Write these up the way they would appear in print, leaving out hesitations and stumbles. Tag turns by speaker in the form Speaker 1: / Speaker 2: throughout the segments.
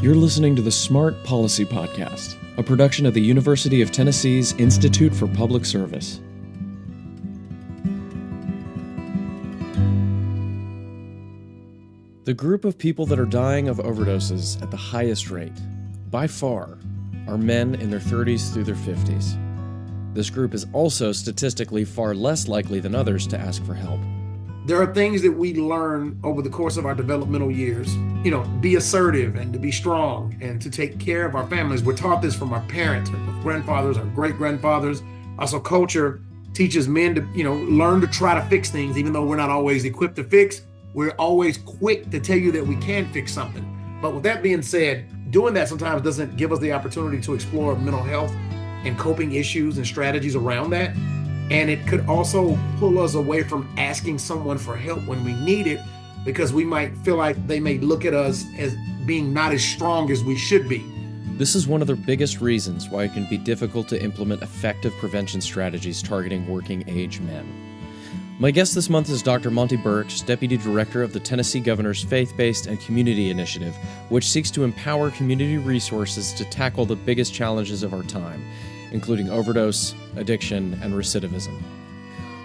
Speaker 1: You're listening to the Smart Policy Podcast, a production of the University of Tennessee's Institute for Public Service. The group of people that are dying of overdoses at the highest rate, by far, are men in their 30s through their 50s. This group is also statistically far less likely than others to ask for help.
Speaker 2: There are things that we learn over the course of our developmental years, be assertive and to be strong and to take care of our families. We're taught this from our parents, our grandfathers, our great-grandfathers. Also, culture teaches men to, learn to try to fix things, even though we're not always equipped to fix. We're always quick to tell you that we can fix something. But with that being said, doing that sometimes doesn't give us the opportunity to explore mental health and coping issues and strategies around that. And it could also pull us away from asking someone for help when we need it, because we might feel like they may look at us as being not as strong as we should be.
Speaker 1: This is one of the biggest reasons why it can be difficult to implement effective prevention strategies targeting working age men. My guest this month is Dr. Monty Burks, Deputy Director of the Tennessee Governor's Faith-Based and Community Initiative, which seeks to empower community resources to tackle the biggest challenges of our time, including overdose, addiction, and recidivism.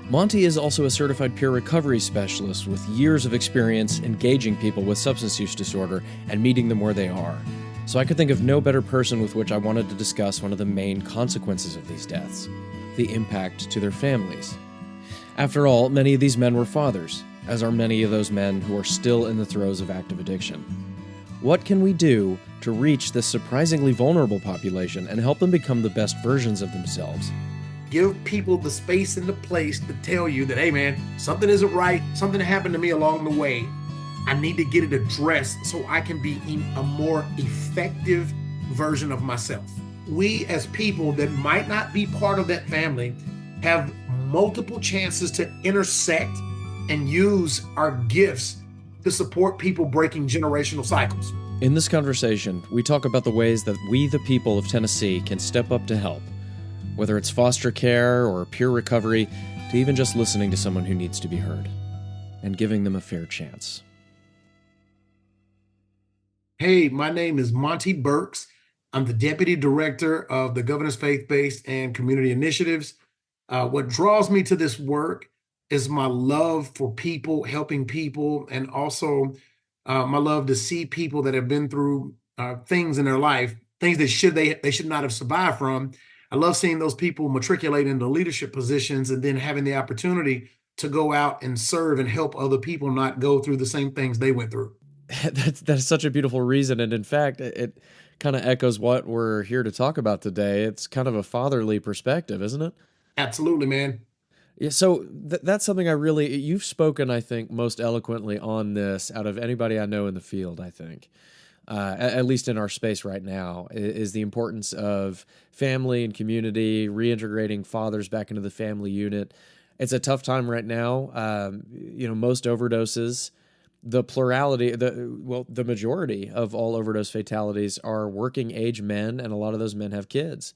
Speaker 1: Monty is also a certified peer recovery specialist with years of experience engaging people with substance use disorder and meeting them where they are. So I could think of no better person with which I wanted to discuss one of the main consequences of these deaths, the impact to their families. After all, many of these men were fathers, as are many of those men who are still in the throes of active addiction. What can we do to reach this surprisingly vulnerable population and help them become the best versions of themselves?
Speaker 2: Give people the space and the place to tell you that, hey man, something isn't right, something happened to me along the way. I need to get it addressed so I can be a more effective version of myself. We as people that might not be part of that family have multiple chances to intersect and use our gifts to support people breaking generational cycles.
Speaker 1: In this conversation, we talk about the ways that we, the people of Tennessee, can step up to help, whether it's foster care or peer recovery, to even just listening to someone who needs to be heard and giving them a fair chance.
Speaker 2: Hey, my name is Monty Burks. I'm the Deputy Director of the Governor's Faith-Based and Community Initiatives. What draws me to this work is my love for people, helping people, and also my love to see people that have been through things in their life, things that they should not have survived from. I love seeing those people matriculate into leadership positions and then having the opportunity to go out and serve and help other people not go through the same things they went through.
Speaker 1: That's such a beautiful reason. And in fact, it kind of echoes what we're here to talk about today. It's kind of a fatherly perspective, isn't it?
Speaker 2: Absolutely, man.
Speaker 1: Yeah, so that's something you've spoken, I think, most eloquently on this out of anybody I know in the field, I think, at least in our space right now, is the importance of family and community, reintegrating fathers back into the family unit. It's a tough time right now. Most overdoses, the majority of all overdose fatalities are working age men, and a lot of those men have kids.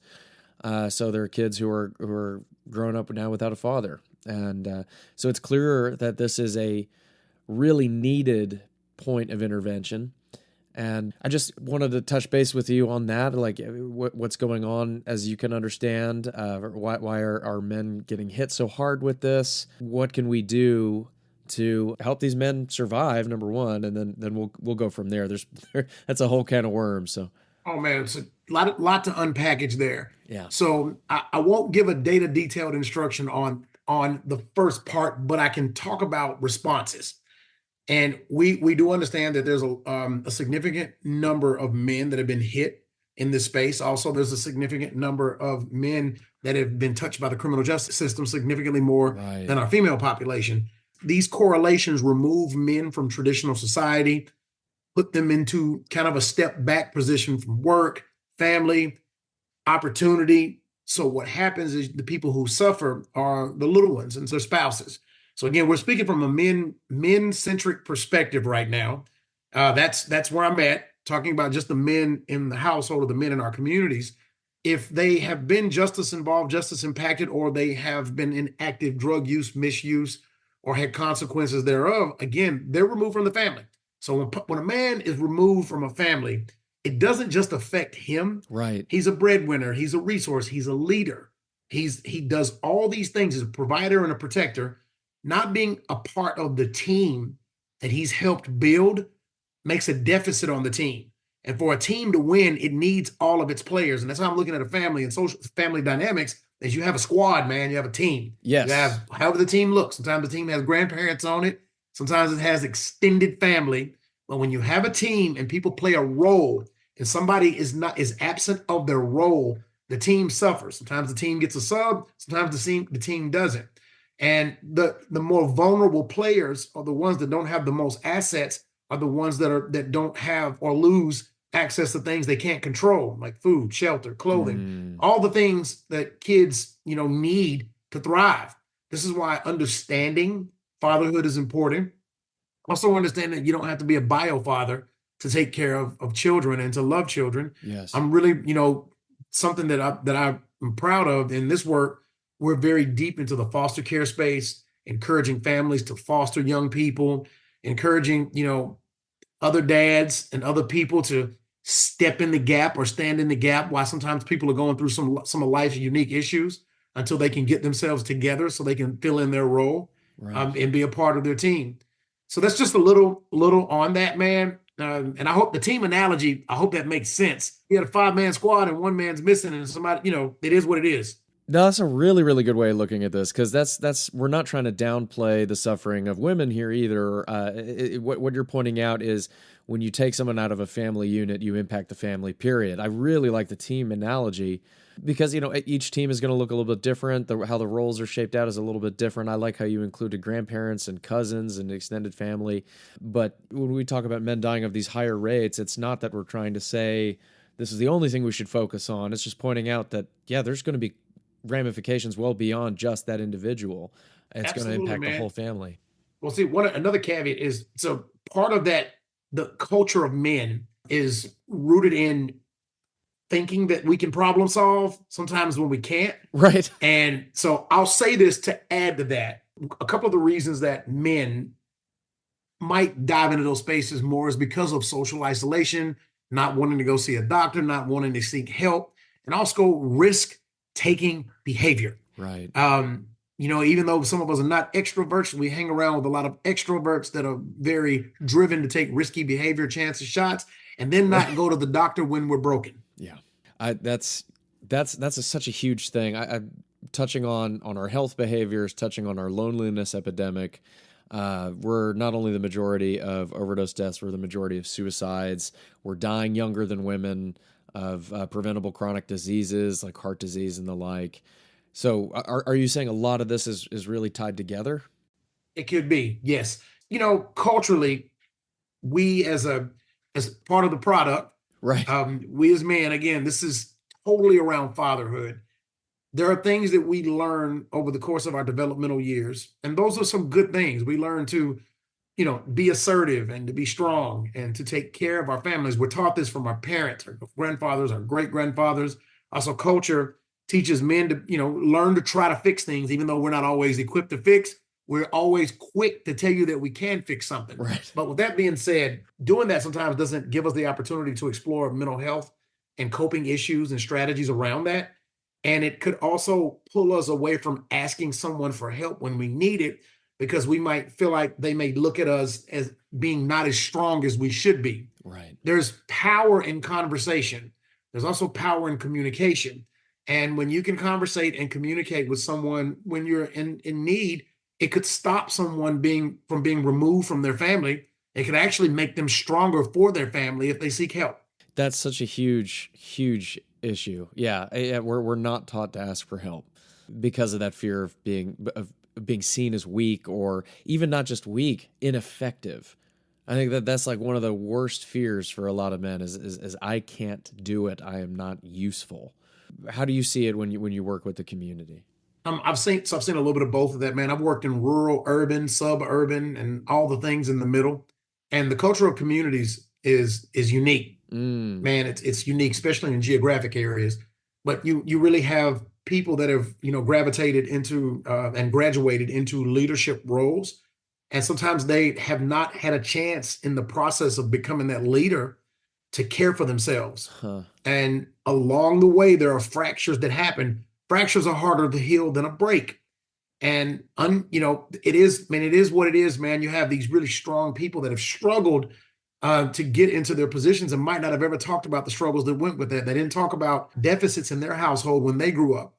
Speaker 1: So there are kids who are grown up now without a father. And so it's clearer that this is a really needed point of intervention. And I just wanted to touch base with you on that, like what's going on as you can understand. Why are men getting hit so hard with this? What can we do to help these men survive, number one, and then we'll go from there. That's a whole can of worms. So.
Speaker 2: Oh man, it's a lot to unpackage there.
Speaker 1: Yeah.
Speaker 2: So I won't give a detailed instruction on the first part, but I can talk about responses. And we do understand that there's a significant number of men that have been hit in this space. Also, there's a significant number of men that have been touched by the criminal justice system, significantly more than our female population. These correlations remove men from traditional society, put them into kind of a step back position from work, family, opportunity. So what happens is the people who suffer are the little ones and their spouses. So again, we're speaking from a men-centric perspective right now. That's where I'm at, talking about just the men in the household or the men in our communities. If they have been justice involved, justice impacted, or they have been in active drug use, misuse, or had consequences thereof, again, they're removed from the family. So when a man is removed from a family, it doesn't just affect him.
Speaker 1: Right.
Speaker 2: He's a breadwinner. He's a resource. He's a leader. He does all these things as a provider and a protector. Not being a part of the team that he's helped build makes a deficit on the team. And for a team to win, it needs all of its players. And that's how I'm looking at a family and social family dynamics. Is you have a squad, man. You have a team.
Speaker 1: Yes.
Speaker 2: You have however the team looks. Sometimes the team has grandparents on it. Sometimes it has extended family. But when you have a team and people play a role, and somebody is absent of their role, the team suffers. Sometimes the team gets a sub. Sometimes the team doesn't. And the more vulnerable players are the ones that don't have the most assets, are the ones that don't have or lose access to things they can't control, like food, shelter, clothing, all the things that kids, need to thrive. This is why understanding fatherhood is important. Also understand that you don't have to be a bio father to take care of children and to love children.
Speaker 1: Yes.
Speaker 2: I'm really, something that I'm proud of in this work. We're very deep into the foster care space, encouraging families to foster young people, encouraging, other dads and other people to step in the gap or stand in the gap while sometimes people are going through some of life's unique issues until they can get themselves together so they can fill in their role,
Speaker 1: Right.
Speaker 2: and be a part of their team. So that's just a little on that, man. And I hope the team analogy, I hope that makes sense. You had a 5-man squad and one man's missing and somebody, it is what it is.
Speaker 1: No, that's a really, really good way of looking at this, because we're not trying to downplay the suffering of women here either. What you're pointing out is when you take someone out of a family unit, you impact the family, period. I really like the team analogy because, each team is going to look a little bit different. How the roles are shaped out is a little bit different. I like how you included grandparents and cousins and extended family. But when we talk about men dying of these higher rates, it's not that we're trying to say this is the only thing we should focus on. It's just pointing out that, yeah, there's going to be ramifications well beyond just that individual. It's going to impact the whole family.
Speaker 2: Well, see, another caveat is, so part of that, the culture of men is rooted in thinking that we can problem solve sometimes when we can't.
Speaker 1: Right.
Speaker 2: And so I'll say this to add to that. A couple of the reasons that men might dive into those spaces more is because of social isolation, not wanting to go see a doctor, not wanting to seek help, and also risk-taking behavior.
Speaker 1: Right.
Speaker 2: Even though some of us are not extroverts, we hang around with a lot of extroverts that are very driven to take risky behavior, chances, shots, and then not go to the doctor when we're broken.
Speaker 1: Yeah. That's such a huge thing. I'm touching on our health behaviors, touching on our loneliness epidemic. We're not only the majority of overdose deaths, we're the majority of suicides. We're dying younger than women of preventable chronic diseases like heart disease and the like. So are you saying a lot of this is really tied together?
Speaker 2: It could be, yes. Culturally, we as part of the product,
Speaker 1: right?
Speaker 2: We as men, again, this is totally around fatherhood. There are things that we learn over the course of our developmental years, and those are some good things. We learn to, be assertive and to be strong and to take care of our families. We're taught this from our parents, our grandfathers, our great-grandfathers. Also, culture teaches men to, learn to try to fix things, even though we're not always equipped to fix. We're always quick to tell you that we can fix something.
Speaker 1: Right.
Speaker 2: But with that being said, doing that sometimes doesn't give us the opportunity to explore mental health and coping issues and strategies around that. And it could also pull us away from asking someone for help when we need it, because we might feel like they may look at us as being not as strong as we should be.
Speaker 1: Right.
Speaker 2: There's power in conversation. There's also power in communication. And when you can conversate and communicate with someone when you're in need, it could stop someone from being removed from their family. It could actually make them stronger for their family if they seek help.
Speaker 1: That's such a huge, huge issue. Yeah, we're not taught to ask for help because of that fear of being seen as weak, or even not just weak, ineffective. I think that's like one of the worst fears for a lot of men is I can't do it. I am not useful. How do you see it when you work with the community?
Speaker 2: I've seen a little bit of both of that, man. I've worked in rural, urban, suburban, and all the things in the middle. And the culture of communities is unique. Man, it's unique, especially in geographic areas. But you really have people that have gravitated into and graduated into leadership roles, and sometimes they have not had a chance in the process of becoming that leader to care for themselves.
Speaker 1: Huh.
Speaker 2: And along the way, there are fractures that happen. Fractures are harder to heal than a break. And it is, man, it is what it is, man. You have these really strong people that have struggled to get into their positions and might not have ever talked about the struggles that went with that. They didn't talk about deficits in their household when they grew up,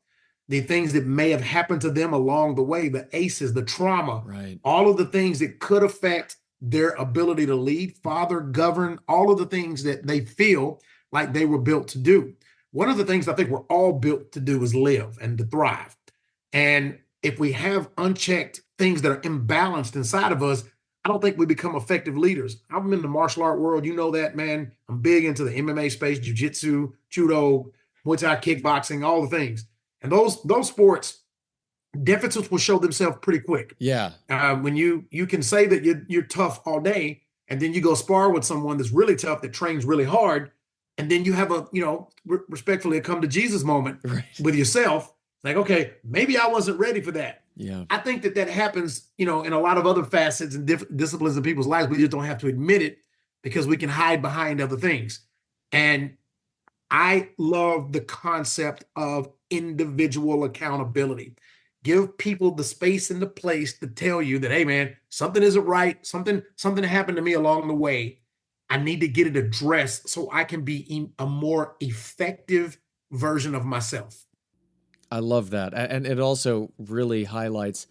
Speaker 2: the things that may have happened to them along the way, the aces, the trauma,
Speaker 1: Right.
Speaker 2: all of the things that could affect their ability to lead, father, govern, all of the things that they feel like they were built to do. One of the things I think we're all built to do is live and to thrive. And if we have unchecked things that are imbalanced inside of us, I don't think we become effective leaders. I'm in the martial art world. You know that, man. I'm big into the MMA space, jiu-jitsu, judo, Muay Thai, kickboxing, all the things. And those sports, deficits will show themselves pretty quick.
Speaker 1: Yeah.
Speaker 2: When you can say that you're tough all day, and then you go spar with someone that's really tough, that trains really hard, and then you have a, respectfully, a come to Jesus moment
Speaker 1: Right.
Speaker 2: with yourself. Like, okay, maybe I wasn't ready for that.
Speaker 1: Yeah.
Speaker 2: I think that happens, in a lot of other facets and disciplines in people's lives. We just don't have to admit it because we can hide behind other things. And I love the concept of individual accountability. Give people the space and the place to tell you that, hey, man, something isn't right. Something happened to me along the way. I need to get it addressed so I can be a more effective version of myself.
Speaker 1: I love that. And it also really highlights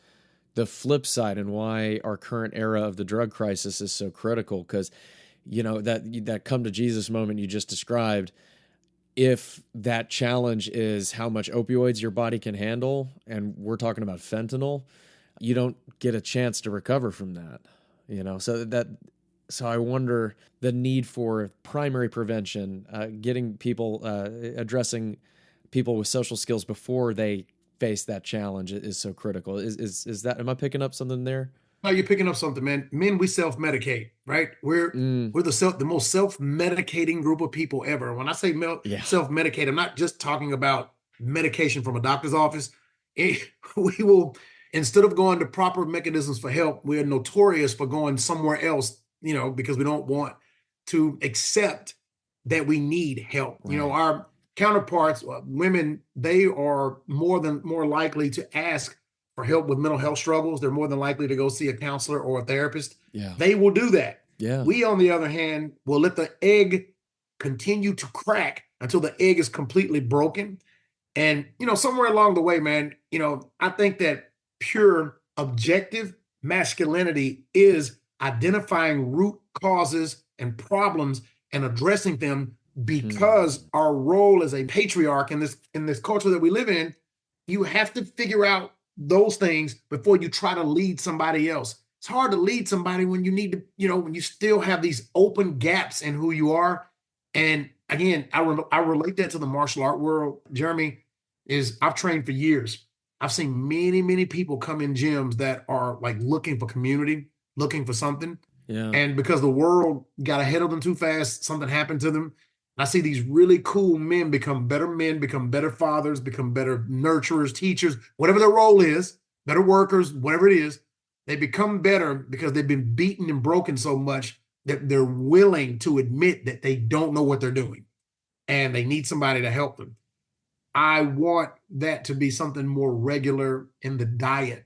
Speaker 1: the flip side and why our current era of the drug crisis is so critical. Because, that come to Jesus moment you just described, if that challenge is how much opioids your body can handle, and we're talking about fentanyl, you don't get a chance to recover from that. So I wonder the need for primary prevention, getting people, addressing people with social skills before they face that challenge is so critical. Is that, am I picking up something there?
Speaker 2: No, you're picking up something, man. Men, we self-medicate, right? We're
Speaker 1: Mm,
Speaker 2: we're the most self-medicating group of people ever. When I say
Speaker 1: yeah.
Speaker 2: self-medicate, I'm not just talking about medication from a doctor's office. We will, instead of going to proper mechanisms for help, we're notorious for going somewhere else, because we don't want to accept that we need help.
Speaker 1: Right.
Speaker 2: Our counterparts, women, they are more likely to ask for help with mental health struggles. They're more than likely to go see a counselor or a therapist.
Speaker 1: Yeah.
Speaker 2: They will do that.
Speaker 1: Yeah.
Speaker 2: We, on the other hand, will let the egg continue to crack until the egg is completely broken. And, somewhere along the way, man, I think that pure objective masculinity is identifying root causes and problems and addressing them, because our role as a patriarch in this culture that we live in, you have to figure out those things before you try to lead somebody else. It's hard to lead somebody when you need to, when you still have these open gaps in who you are. And again, I relate that to the martial art world. Jeremy, is I've trained for years. I've seen many, many people come in gyms that are like looking for community, looking for something.
Speaker 1: Yeah.
Speaker 2: And because the world got ahead of them too fast, something happened to them. I see these really cool men, become better fathers, become better nurturers, teachers, whatever their role is, better workers, whatever it is. They become better because they've been beaten and broken so much that they're willing to admit that they don't know what they're doing and they need somebody to help them. I want that to be something more regular in the diet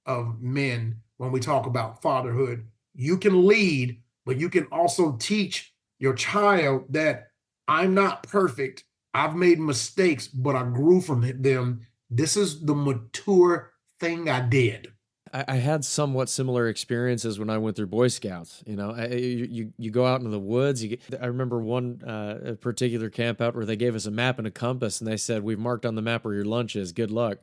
Speaker 2: of men when we talk about fatherhood. You can lead, but you can also teach your child that I'm not perfect. I've made mistakes, but I grew from them. This is the mature thing I did.
Speaker 1: I had somewhat similar experiences when I went through Boy Scouts. You go out into the woods. I remember one a particular camp out where they gave us a map and a compass, and they said, "We've marked on the map where your lunch is. Good luck."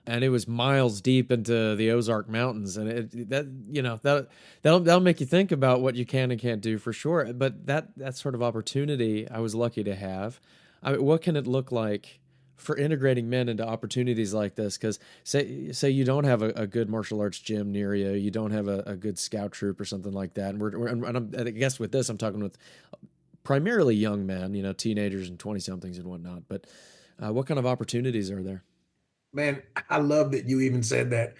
Speaker 1: And it was miles deep into the Ozark Mountains, and that'll make you think about what you can and can't do for sure. But that sort of opportunity I was lucky to have. What can it look like for integrating men into opportunities like this? Because say you don't have a good martial arts gym near you, you don't have a good scout troop or something like that, and I guess with this I'm talking with primarily young men, teenagers and 20 somethings and whatnot. But what kind of opportunities are there?
Speaker 2: Man, I love that you even said that.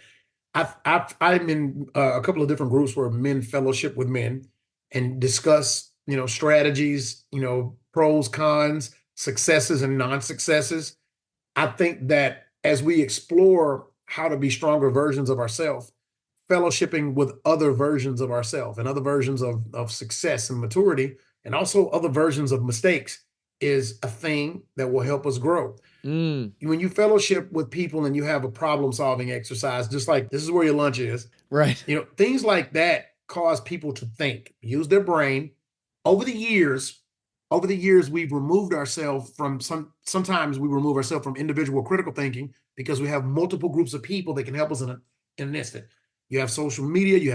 Speaker 2: I'm in a couple of different groups where men fellowship with men and discuss strategies, pros, cons, successes, and non-successes. I think that as we explore how to be stronger versions of ourselves, fellowshipping with other versions of ourselves and other versions of success and maturity, and also other versions of mistakes is a thing that will help us grow.
Speaker 1: Mm,
Speaker 2: When you fellowship with people and you have a problem solving exercise, just like this is where your lunch is,
Speaker 1: right.
Speaker 2: things like that cause people to think, use their brain. Over the years, we've removed ourselves from sometimes we remove ourselves from individual critical thinking because we have multiple groups of people that can help us in an instant. You have social media, you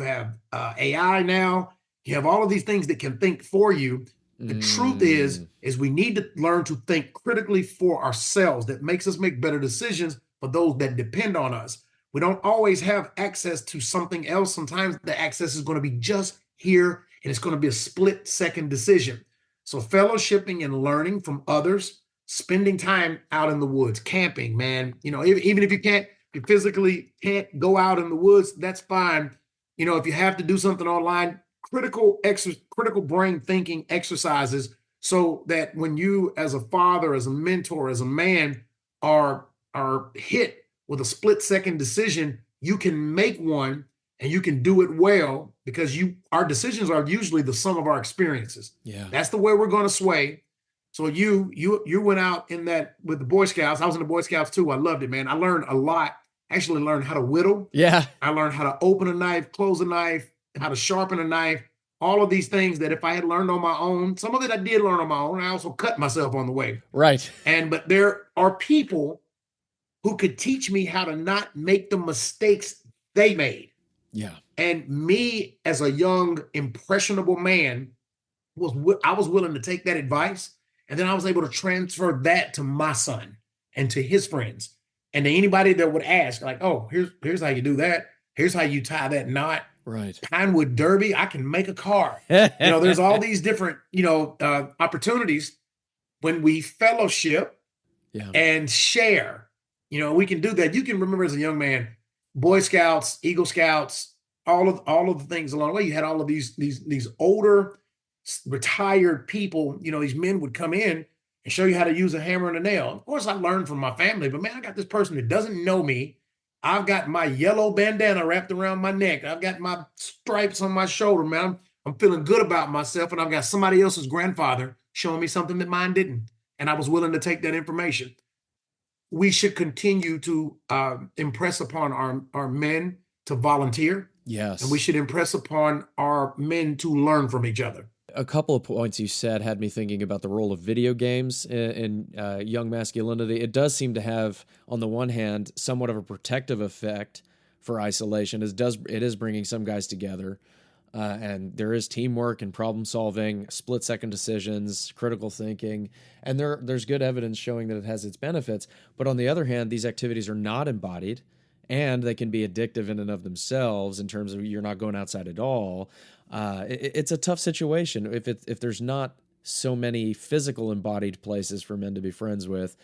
Speaker 2: have AI now, you have all of these things that can think for you. The truth
Speaker 1: Mm,
Speaker 2: is we need to learn to think critically for ourselves. That makes us make better decisions for those that depend on us. We don't always have access to something else. Sometimes the access is going to be just here, and it's going to be a split-second decision. So fellowshipping and learning from others, spending time out in the woods, camping, man. Even if you physically can't go out in the woods, that's fine. If you have to do something online, critical brain thinking exercises, so that when you, as a father, as a mentor, as a man, are hit with a split-second decision, you can make one and you can do it well, because our decisions are usually the sum of our experiences.
Speaker 1: yeah.
Speaker 2: That's the way we're going to sway. So you went out in that with the Boy Scouts. I was in the Boy Scouts too. I loved it, man. I learned a lot. I actually learned how to whittle.
Speaker 1: Yeah.
Speaker 2: I learned how to open a knife, close a knife, how to sharpen a knife, all of these things that if I had learned on my own, some of it I did learn on my own. I also cut myself on the way.
Speaker 1: Right.
Speaker 2: But there are people who could teach me how to not make the mistakes they made.
Speaker 1: Yeah.
Speaker 2: And me, as a young, impressionable man, I was willing to take that advice, and then I was able to transfer that to my son and to his friends, and to anybody that would ask, like, "Oh, here's how you do that. Here's how you tie that knot."
Speaker 1: Right.
Speaker 2: Pinewood Derby, I can make a car. There's all these different, opportunities when we fellowship
Speaker 1: Yeah.
Speaker 2: and share. We can do that. You can remember as a young man, Boy Scouts, Eagle Scouts, all of the things along the way. You had all of these older, retired people. These men would come in and show you how to use a hammer and a nail. Of course, I learned from my family, but man, I got this person that doesn't know me. I've got my yellow bandana wrapped around my neck. I've got my stripes on my shoulder, man. I'm feeling good about myself, and I've got somebody else's grandfather showing me something that mine didn't, and I was willing to take that information. We should continue to impress upon our men to volunteer,
Speaker 1: Yes.
Speaker 2: and we should impress upon our men to learn from each other.
Speaker 1: A couple of points you said had me thinking about the role of video games in young masculinity. It does seem to have, on the one hand, somewhat of a protective effect for isolation. It is bringing some guys together, and there is teamwork and problem solving, split-second decisions, critical thinking, and there's good evidence showing that it has its benefits. But on the other hand, these activities are not embodied, and they can be addictive in and of themselves in terms of you're not going outside at all. It's a tough situation if there's not so many physical embodied places for men to be friends with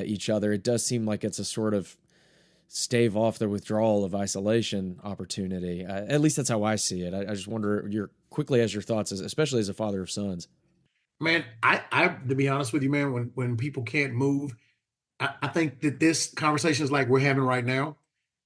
Speaker 1: each other. It does seem like it's a sort of stave off the withdrawal of isolation opportunity. At least that's how I see it. I just wonder your thoughts, especially as a father of sons.
Speaker 2: Man, I to be honest with you, man, when people can't move, I think that this conversations like we're having right now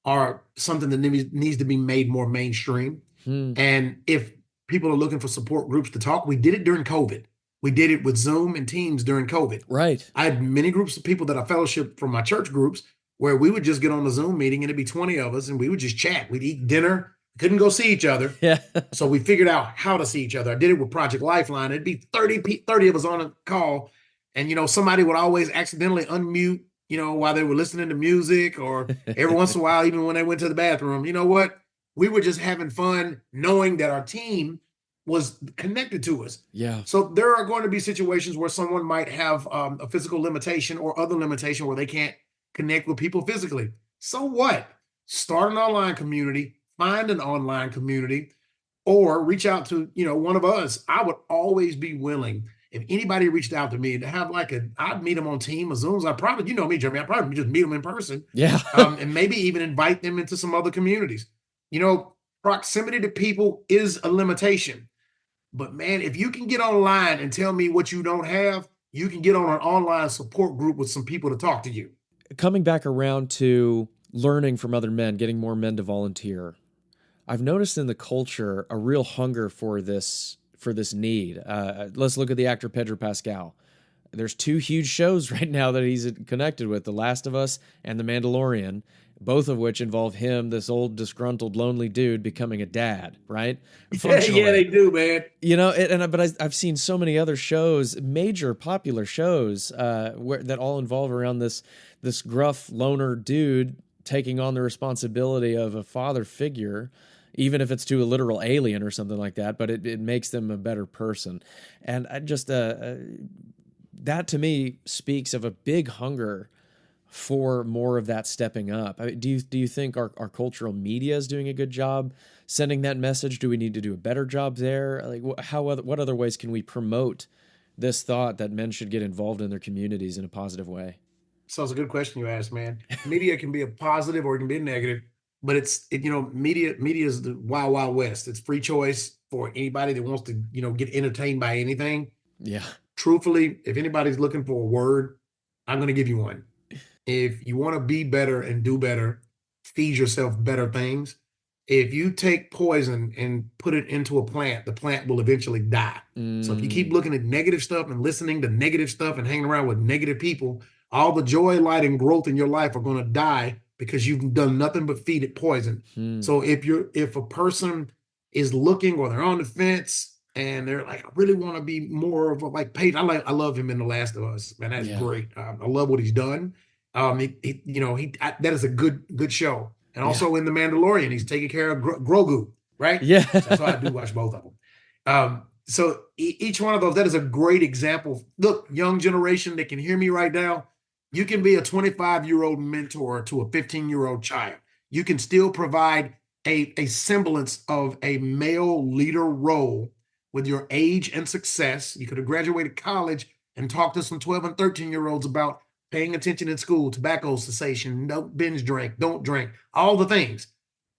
Speaker 2: are something that needs to be made more mainstream.
Speaker 1: Hmm.
Speaker 2: And if people are looking for support groups to talk, we did it during COVID. We did it with Zoom and Teams during COVID.
Speaker 1: Right.
Speaker 2: I had many groups of people that I fellowship from my church groups where we would just get on the Zoom meeting and it'd be 20 of us and we would just chat. We'd eat dinner, couldn't go see each other.
Speaker 1: Yeah.
Speaker 2: So we figured out how to see each other. I did it with Project Lifeline. It'd be 30 of us on a call. And, somebody would always accidentally unmute, while they were listening to music, or every once in a while, even when they went to the bathroom. You know what? We were just having fun knowing that our team was connected to us.
Speaker 1: Yeah.
Speaker 2: So there are going to be situations where someone might have a physical limitation or other limitation where they can't connect with people physically. So what? Start an online community, find an online community, or reach out to, one of us. I would always be willing, if anybody reached out to me, to have I'd meet them on Teams or Zooms. I'd probably, you know me, Jeremy, I'd probably just meet them in person.
Speaker 1: Yeah.
Speaker 2: And maybe even invite them into some other communities. Proximity to people is a limitation. But man, if you can get online and tell me what you don't have, you can get on an online support group with some people to talk to you.
Speaker 1: Coming back around to learning from other men, getting more men to volunteer. I've noticed in the culture a real hunger for this need. Let's look at the actor Pedro Pascal. There's two huge shows right now that he's connected with, The Last of Us and The Mandalorian, both of which involve him, this old disgruntled lonely dude, becoming a dad, right?
Speaker 2: Yeah, yeah,
Speaker 1: Functionally.
Speaker 2: they do, man.
Speaker 1: But I've seen so many other shows, major popular shows, that all involve around this gruff loner dude taking on the responsibility of a father figure, even if it's to a literal alien or something like that. But it makes them a better person, and I just that to me speaks of a big hunger for more of that stepping up. I mean, do you think our cultural media is doing a good job sending that message? Do we need to do a better job there? Like, what other ways can we promote this thought that men should get involved in their communities in a positive way?
Speaker 2: So it's a good question you asked, man. Media can be a positive or it can be a negative, but media is the wild, wild west. It's free choice for anybody that wants to, get entertained by anything.
Speaker 1: Yeah.
Speaker 2: Truthfully, if anybody's looking for a word, I'm going to give you one. If you want to be better and do better, feed yourself better things. If you take poison and put it into a plant, the plant will eventually die. So if you keep looking at negative stuff and listening to negative stuff and hanging around with negative people, all the joy, light, and growth in your life are going to die because you've done nothing but feed it poison. So if a person is looking or they're on the fence and they're like, I really want to be more of a like Peyton. I love him in The Last of Us, man. That's great. I love what he's done. That is a good show. And also in The Mandalorian, he's taking care of Grogu, right?
Speaker 1: Yeah.
Speaker 2: So I do watch both of them. So each one of those, that is a great example. Look, young generation that can hear me right now, you can be a 25-year-old mentor to a 15-year-old child. You can still provide a semblance of a male leader role with your age and success. You could have graduated college and talked to some 12 and 13-year-olds about paying attention in school, tobacco cessation, don't binge drink, don't drink, all the things.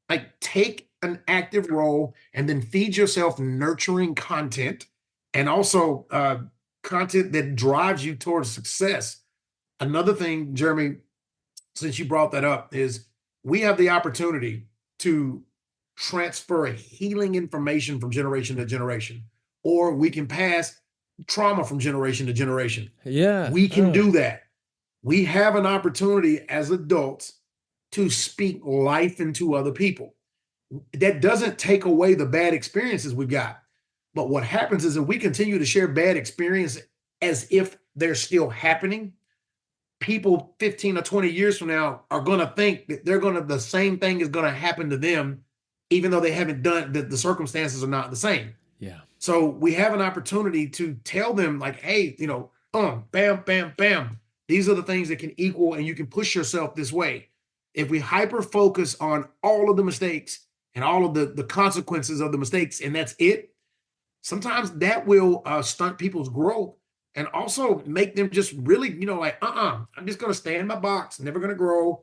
Speaker 2: Like, take an active role and then feed yourself nurturing content and also content that drives you towards success. Another thing, Jeremy, since you brought that up, is we have the opportunity to transfer healing information from generation to generation, or we can pass trauma from generation to generation.
Speaker 1: Yeah.
Speaker 2: We can do that. We have an opportunity as adults to speak life into other people. That doesn't take away the bad experiences we've got. But what happens is if we continue to share bad experience as if they're still happening, people 15 or 20 years from now are going to think that the same thing is going to happen to them, even though they haven't done, the circumstances are not the same.
Speaker 1: Yeah.
Speaker 2: So we have an opportunity to tell them like, hey, bam, bam, bam. These are the things that can equal, and you can push yourself this way. If we hyper focus on all of the mistakes and all of the consequences of the mistakes, and that's it, sometimes that will stunt people's growth and also make them just really, I'm just going to stay in my box, never going to grow.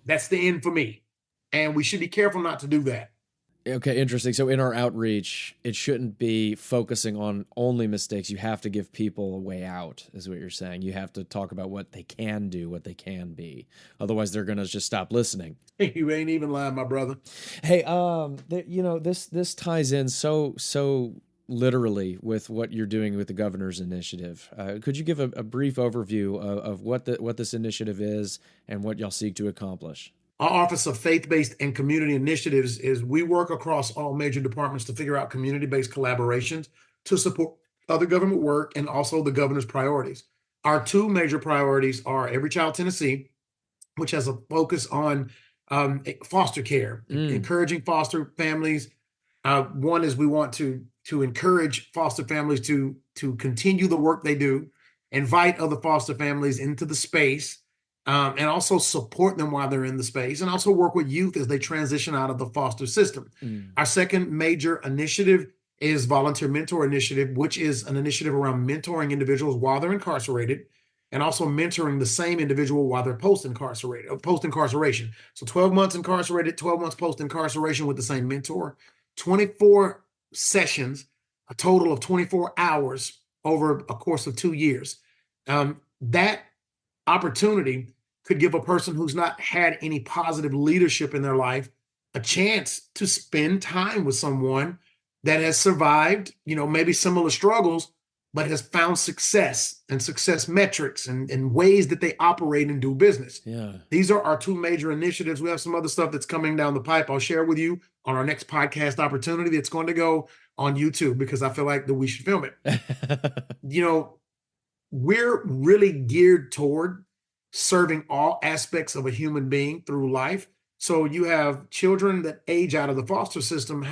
Speaker 2: That's the end for me. And we should be careful not to do that.
Speaker 1: Okay, interesting. So in our outreach, it shouldn't be focusing on only mistakes. You have to give people a way out, is what you're saying. You have to talk about what they can do, what they can be. Otherwise, they're going to just stop listening.
Speaker 2: You ain't even lying, my brother.
Speaker 1: Hey, this ties in so literally with what you're doing with the governor's initiative. Could you give a brief overview of what this initiative is and what y'all seek to accomplish?
Speaker 2: Our Office of Faith-Based and Community Initiatives is we work across all major departments to figure out community-based collaborations to support other government work and also the governor's priorities. Our two major priorities are Every Child Tennessee, which has a focus on foster care, encouraging foster families. One is we want to encourage foster families to continue the work they do, invite other foster families into the space, and also support them while they're in the space, and also work with youth as they transition out of the foster system. Our second major initiative is Volunteer Mentor Initiative, which is an initiative around mentoring individuals while they're incarcerated, and also mentoring the same individual while they're post-incarceration. So 12 months incarcerated, 12 months post-incarceration with the same mentor, 24 sessions a total of 24 hours over a course of 2 years. That opportunity could give a person who's not had any positive leadership in their life a chance to spend time with someone that has survived, maybe similar struggles, but has found success and success metrics and ways that they operate and do business.
Speaker 1: Yeah.
Speaker 2: These are our two major initiatives. We have some other stuff that's coming down the pipe. I'll share with you on our next podcast opportunity. It's going to go on YouTube because I feel like that we should film it. We're really geared toward serving all aspects of a human being through life. So you have children that age out of the foster system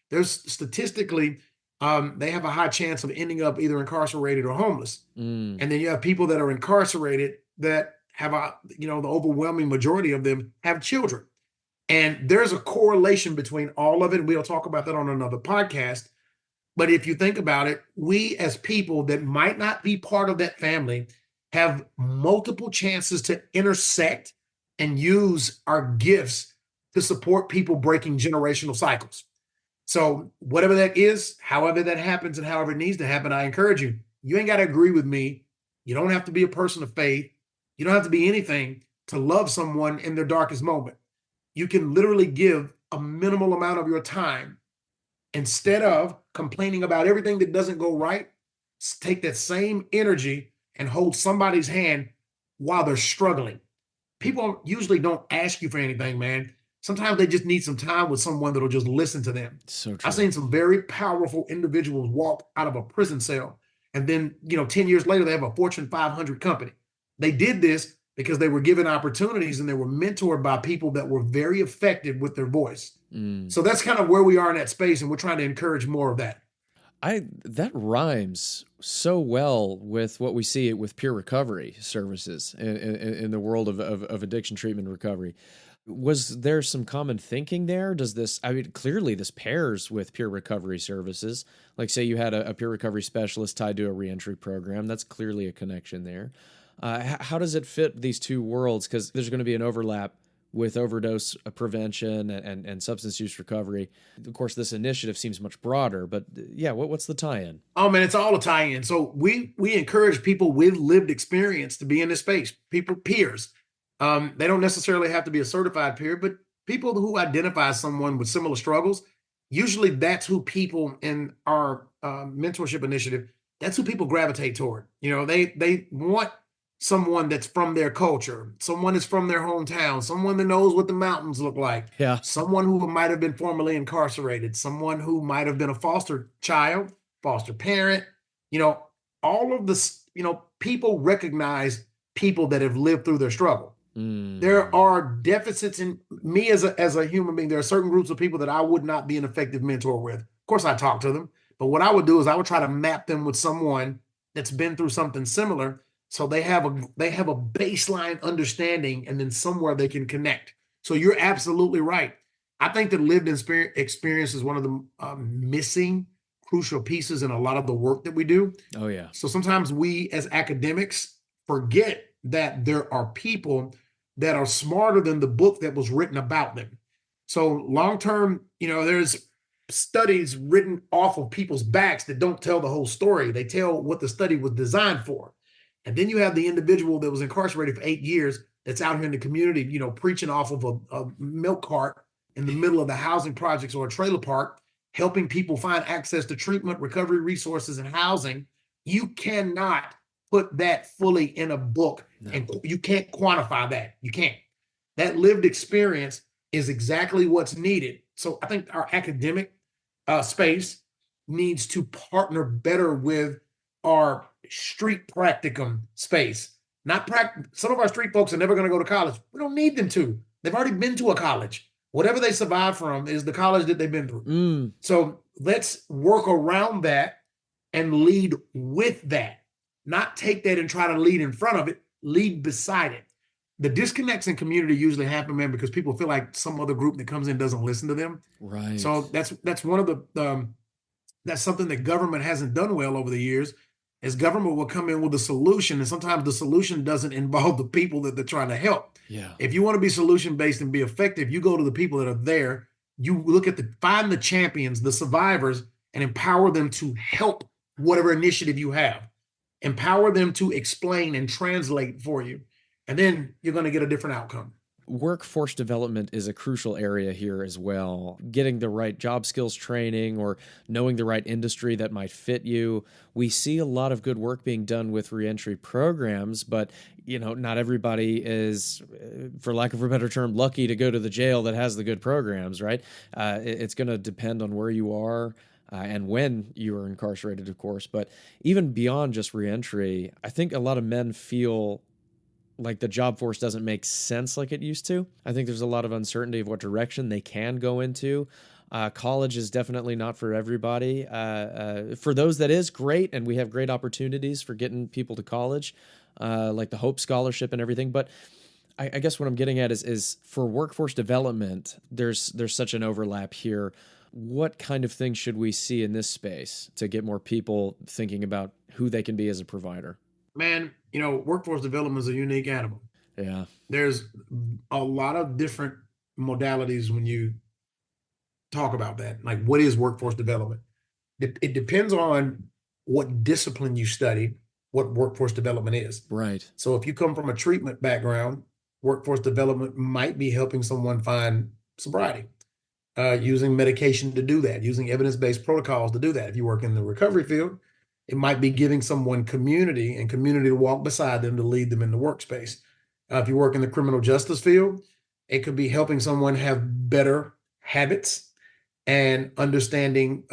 Speaker 2: there's statistically, they have a high chance of ending up either incarcerated or homeless. And then you have people that are incarcerated that have the overwhelming majority of them have children. And there's a correlation between all of it. We'll talk about that on another podcast. But if you think about it, we as people that might not be part of that family have multiple chances to intersect and use our gifts to support people breaking generational cycles. So whatever that is, however that happens and however it needs to happen, I encourage you. You ain't got to agree with me. You don't have to be a person of faith. You don't have to be anything to love someone in their darkest moment. You can literally give a minimal amount of your time. Instead of complaining about everything that doesn't go right, take that same energy and hold somebody's hand while they're struggling. People usually don't ask you for anything, man. Sometimes they just need some time with someone that'll just listen to them.
Speaker 1: So true.
Speaker 2: I've seen some very powerful individuals walk out of a prison cell, and then 10 years later, they have a Fortune 500 company. They did this because they were given opportunities and they were mentored by people that were very effective with their voice. So that's kind of where we are in that space, and we're trying to encourage more of that.
Speaker 1: That rhymes so well with what we see with peer recovery services in the world of addiction treatment recovery. Was there some common thinking there? Clearly this pairs with peer recovery services. Like say you had a peer recovery specialist tied to a reentry program. That's clearly a connection there. How does it fit these two worlds? Because there's going to be an overlap with overdose prevention and substance use recovery. Of course, this initiative seems much broader, but yeah, what's the tie-in?
Speaker 2: Oh man, it's all a tie-in. So we encourage people with lived experience to be in this space, peers. They don't necessarily have to be a certified peer, but people who identify someone with similar struggles, usually that's who people in our mentorship initiative, that's who people gravitate toward. They want someone that's from their culture, someone that's from their hometown, someone that knows what the mountains look like, someone who might have been formerly incarcerated, someone who might have been a foster child, foster parent. All of this, people recognize people that have lived through their struggle. There are deficits in me as a human being. There are certain groups of people that I would not be an effective mentor with. Of course, I talk to them, but what I would do is I would try to map them with someone that's been through something similar. So they have a baseline understanding, and then somewhere they can connect. So you're absolutely right. I think that lived experience is one of the missing crucial pieces in a lot of the work that we do.
Speaker 1: Oh yeah.
Speaker 2: So sometimes we as academics forget that there are people that are smarter than the book that was written about them. So long-term, there's studies written off of people's backs that don't tell the whole story. They tell what the study was designed for. And then you have the individual that was incarcerated for 8 years that's out here in the community, preaching off of a milk cart in the middle of the housing projects or a trailer park, helping people find access to treatment, recovery resources, and housing. You cannot put that fully in a book, and you can't quantify that. You can't. That lived experience is exactly what's needed. So I think our academic space needs to partner better with our street practicum space. Some of our street folks are never going to go to college. We don't need them to. They've already been to a college. Whatever they survive from is the college that they've been through. So let's work around that and lead with that. Not take that and try to lead in front of it, lead beside it. The disconnects in community usually happen, man, because people feel like some other group that comes in doesn't listen to them.
Speaker 1: Right.
Speaker 2: So that's one of the that's something that government hasn't done well over the years. Is government will come in with a solution, and sometimes the solution doesn't involve the people that they're trying to help.
Speaker 1: Yeah.
Speaker 2: If you want to be solution-based and be effective, you go to the people that are there. You look at find the champions, the survivors, and empower them to help whatever initiative you have. Empower them to explain and translate for you. And then you're going to get a different outcome.
Speaker 1: Workforce development is a crucial area here as well. Getting the right job skills training or knowing the right industry that might fit you. We see a lot of good work being done with reentry programs, but not everybody is, for lack of a better term, lucky to go to the jail that has the good programs, right? It's going to depend on where you are. And when you are incarcerated, of course. But even beyond just reentry, I think a lot of men feel like the job force doesn't make sense like it used to. I think there's a lot of uncertainty of what direction they can go into. College is definitely not for everybody. For those that is, great, and we have great opportunities for getting people to college, like the Hope Scholarship and everything. But I guess what I'm getting at is for workforce development, there's such an overlap here. What kind of things should we see in this space to get more people thinking about who they can be as a provider?
Speaker 2: Man, workforce development is a unique animal.
Speaker 1: Yeah.
Speaker 2: There's a lot of different modalities when you talk about that. Like, what is workforce development? It depends on what discipline you study, what workforce development is.
Speaker 1: Right.
Speaker 2: So if you come from a treatment background, workforce development might be helping someone find sobriety, using medication to do that, using evidence-based protocols to do that. If you work in the recovery field, it might be giving someone community to walk beside them to lead them in the workspace. If you work in the criminal justice field, it could be helping someone have better habits and understanding.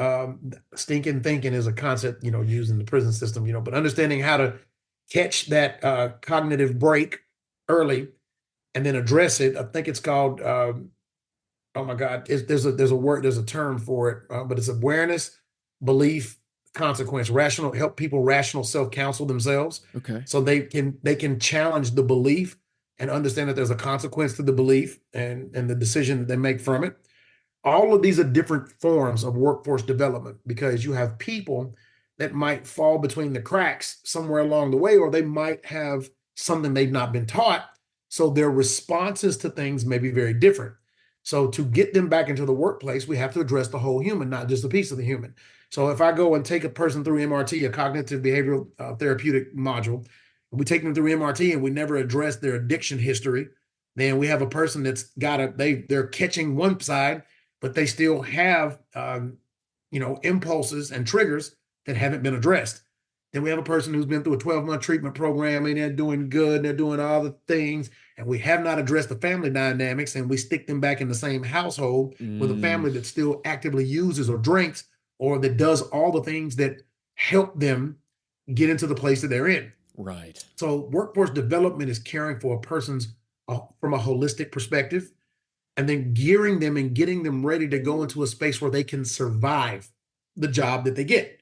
Speaker 2: Stinking thinking is a concept, used in the prison system, but understanding how to catch that cognitive break early and then address it. I think it's called, oh my God, there's a term for it, but it's awareness, belief, consequence. Help people rational self-counsel themselves.
Speaker 1: Okay.
Speaker 2: So they can challenge the belief and understand that there's a consequence to the belief and the decision that they make from it. All of these are different forms of workforce development, because you have people that might fall between the cracks somewhere along the way, or they might have something they've not been taught. So their responses to things may be very different. So to get them back into the workplace, we have to address the whole human, not just a piece of the human. So if I go and take a person through MRT, a cognitive behavioral therapeutic module, we take them through MRT and we never address their addiction history, then we have a person that's they're catching one side, but they still have impulses and triggers that haven't been addressed. Then we have a person who's been through a 12-month treatment program and they're doing good, they're doing all the things, and we have not addressed the family dynamics, and we stick them back in the same household with a family that still actively uses or drinks, or that does all the things that help them get into the place that they're in.
Speaker 1: Right.
Speaker 2: So workforce development is caring for a person's from a holistic perspective, and then gearing them and getting them ready to go into a space where they can survive the job that they get.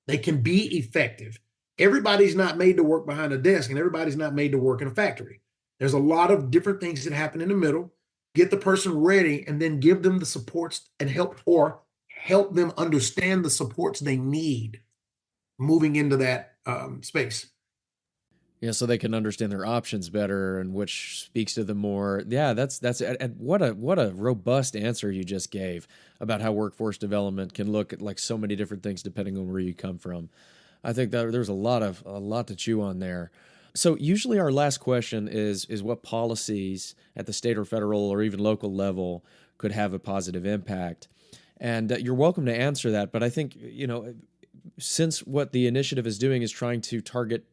Speaker 2: They can be effective. Everybody's not made to work behind a desk, and everybody's not made to work in a factory. There's a lot of different things that happen in the middle. Get the person ready and then give them the supports and help them understand the supports they need moving into that space.
Speaker 1: Yeah, so they can understand their options better and which speaks to them more. Yeah, that's and what a robust answer you just gave about how workforce development can look at like so many different things depending on where you come from. I think that there's a lot to chew on there. So usually our last question is what policies at the state or federal or even local level could have a positive impact. And you're welcome to answer that, but I think, since what the initiative is doing is trying to target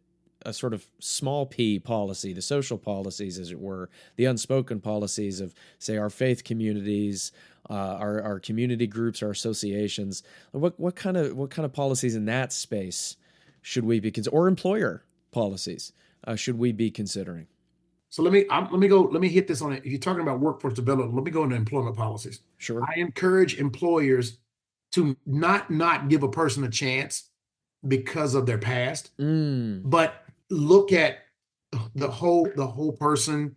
Speaker 1: a sort of small p policy, the social policies, as it were, the unspoken policies of, say, our faith communities, our community groups, our associations. What kind of policies in that space should we be or employer policies should we be considering?
Speaker 2: So let me hit this on it. If you're talking about workforce development, let me go into employment policies.
Speaker 1: Sure.
Speaker 2: I encourage employers to not give a person a chance because of their past, but look at the whole person,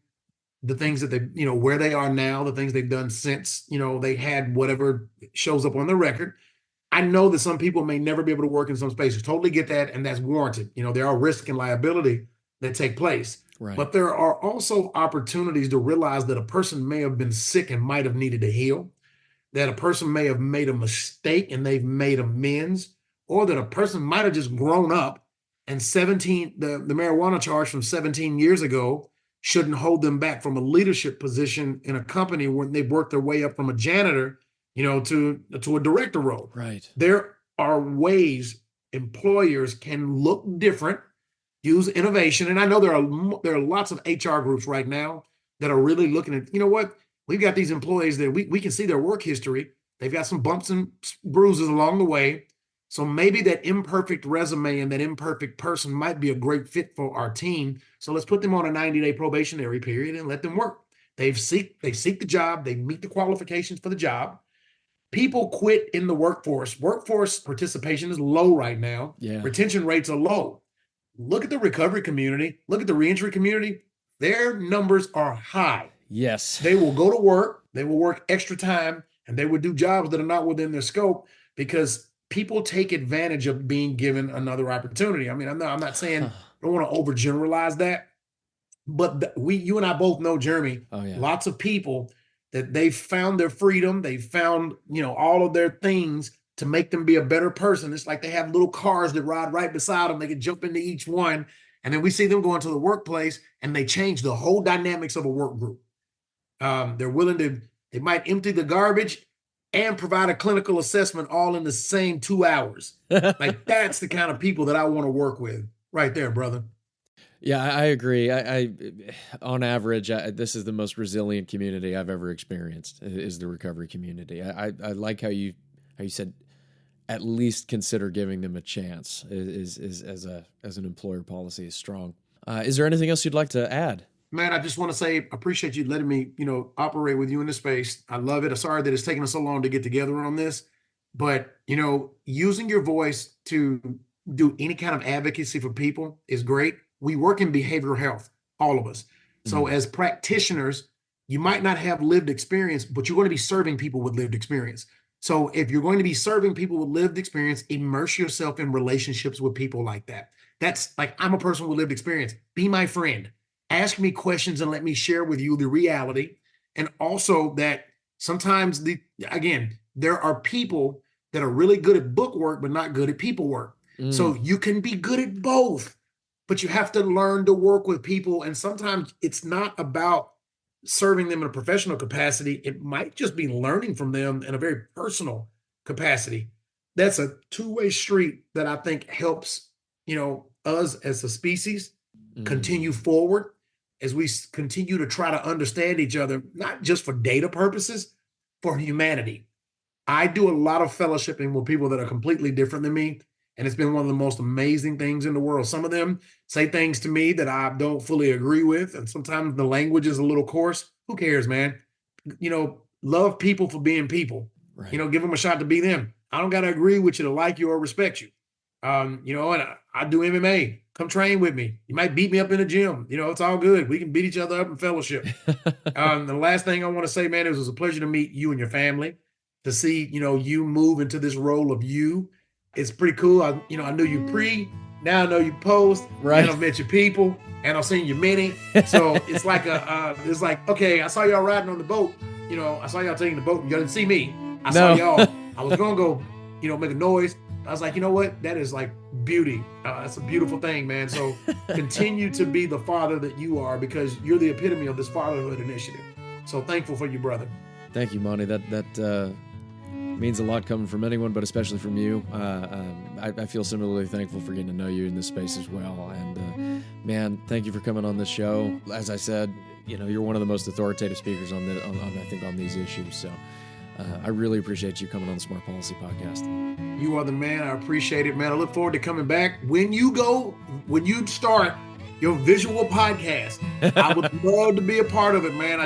Speaker 2: the things that they, where they are now, the things they've done since, they had whatever shows up on their record. I know that some people may never be able to work in some spaces. Totally get that, and that's warranted. There are risk and liability that take place.
Speaker 1: Right.
Speaker 2: But there are also opportunities to realize that a person may have been sick and might have needed to heal. that a person may have made a mistake and they've made amends, or that a person might have just grown up and the marijuana charge from 17 years ago shouldn't hold them back from a leadership position in a company when they've worked their way up from a janitor, to a director role.
Speaker 1: Right.
Speaker 2: There are ways employers can look different, use innovation. And I know there are lots of HR groups right now that are really looking at, what, we've got these employees that we can see their work history. They've got some bumps and bruises along the way. So maybe that imperfect resume and that imperfect person might be a great fit for our team. So let's put them on a 90-day probationary period and let them work. They seek the job. They meet the qualifications for the job. People quit in the workforce. Workforce participation is low right now.
Speaker 1: Yeah.
Speaker 2: Retention rates are low. Look at the recovery community. Look at the reentry community. Their numbers are high.
Speaker 1: Yes.
Speaker 2: They will go to work. They will work extra time, and they would do jobs that are not within their scope because people take advantage of being given another opportunity. I mean, I'm not saying I don't want to overgeneralize that, but you and I both know, Jeremy, lots of people that they've found their freedom. They've found, all of their things to make them be a better person. It's like they have little cars that ride right beside them. They can jump into each one. And then we see them go into the workplace and they change the whole dynamics of a work group. They might empty the garbage and provide a clinical assessment all in the same 2 hours. Like, that's the kind of people that I want to work with right there, brother.
Speaker 1: Yeah, I agree. I on average, this is the most resilient community I've ever experienced, is the recovery community. I like how you said at least consider giving them a chance is as an employer policy is strong. Is there anything else you'd like to add?
Speaker 2: Man, I just want to say, appreciate you letting me, operate with you in this space. I love it. I'm sorry that it's taken us so long to get together on this, but, using your voice to do any kind of advocacy for people is great. We work in behavioral health, all of us. So as practitioners, you might not have lived experience, but you're going to be serving people with lived experience. So if you're going to be serving people with lived experience, immerse yourself in relationships with people like that. That's like, I'm a person with lived experience. Be my friend. Ask me questions and let me share with you the reality. And also that sometimes, there are people that are really good at book work, but not good at people work. So you can be good at both, but you have to learn to work with people. And sometimes it's not about serving them in a professional capacity. It might just be learning from them in a very personal capacity. That's a two-way street that I think helps, us as a species continue forward as we continue to try to understand each other, not just for data purposes, for humanity. I do a lot of fellowshipping with people that are completely different than me. And it's been one of the most amazing things in the world. Some of them say things to me that I don't fully agree with. And sometimes the language is a little coarse. Who cares, man? Love people for being people. Right. Give them a shot to be them. I don't got to agree with you to like you or respect you. And I do MMA. Come train with me. You might beat me up in the gym. It's all good. We can beat each other up in fellowship. The last thing I want to say, man, it was a pleasure to meet you and your family, to see, you move into this role of you. It's pretty cool. I knew you pre, now I know you post, right? And I've met your people, and I've seen you many. So it's like okay, I saw y'all riding on the boat. I saw y'all taking the boat. Y'all didn't see me. I saw y'all. I was gonna go, make a noise. I was like, you know what? That is like beauty. That's a beautiful thing, man. So continue to be the father that you are, because you're the epitome of this fatherhood initiative. So thankful for you, brother.
Speaker 1: Thank you, Monty. That means a lot coming from anyone, but especially from you. I feel similarly thankful for getting to know you in this space as well. And man, thank you for coming on this show. As I said, you're one of the most authoritative speakers on these issues. So I really appreciate you coming on the Smart Policy Podcast.
Speaker 2: You are the man. I appreciate it, man. I look forward to coming back. When you start your visual podcast, I would love to be a part of it, man.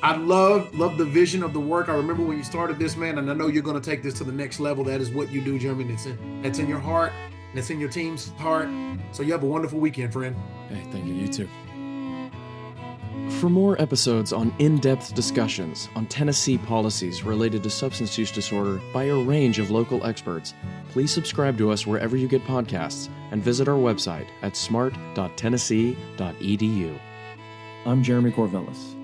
Speaker 2: I love the vision of the work. I remember when you started this, man, and I know you're going to take this to the next level. That is what you do, Jeremy. That's in your heart, and it's in your team's heart. So you have a wonderful weekend, friend.
Speaker 1: Hey, thank you. You too. For more episodes on in-depth discussions on Tennessee policies related to substance use disorder by a range of local experts, please subscribe to us wherever you get podcasts and visit our website at smart.tennessee.edu. I'm Jeremy Corvelis.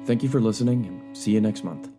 Speaker 1: Thank you for listening, and see you next month.